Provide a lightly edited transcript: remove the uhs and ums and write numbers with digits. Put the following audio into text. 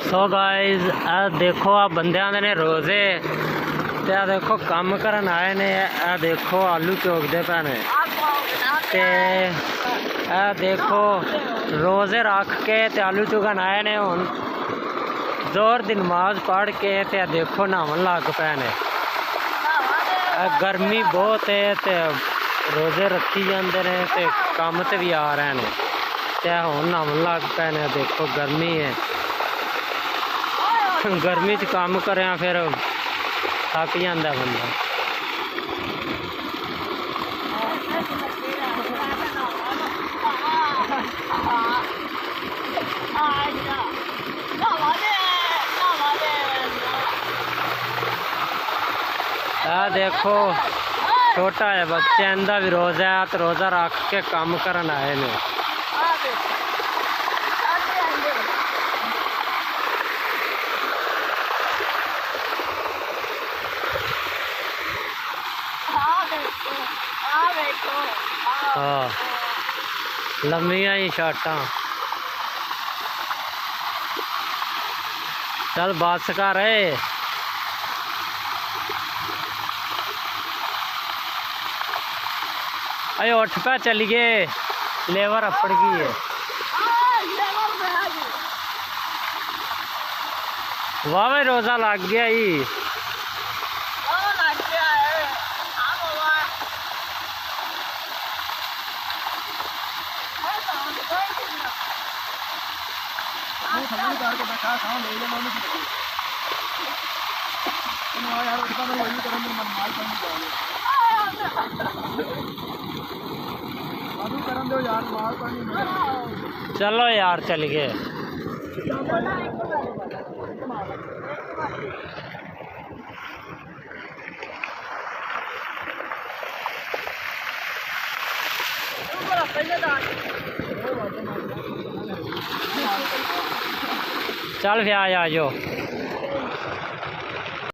So guys देखो आ बंदियां दे ने रोजे ते आ देखो काम करन आए ने। आ देखो आलू चोकदे पे ने ते आ देखो रोजे रख के ते आलू चुगन आए ने। हुन जोर दी नमाज पढ़ के ते देखो नहावन लग पे ने। गर्मी बहुत है ते रोजे रखी जाते ने ते काम ते भी आ रहे हैं ते हुन नहावन लग पे ने। देखो गर्मी है, गर्मी च काम करें फिर थक जाता बंदा। देखो छोटा है बच्चे इंदा भी रोजा है तो रोजा रख के काम करन आए ने। हाँ लम्बिया ही शर्टा। चल बस कर अरे उठ पे चलिए, लेवर अपड़ गई है। वाह भाई रोजा लग गया ही। चलो यार चल गए। चल फिर आ जाओ।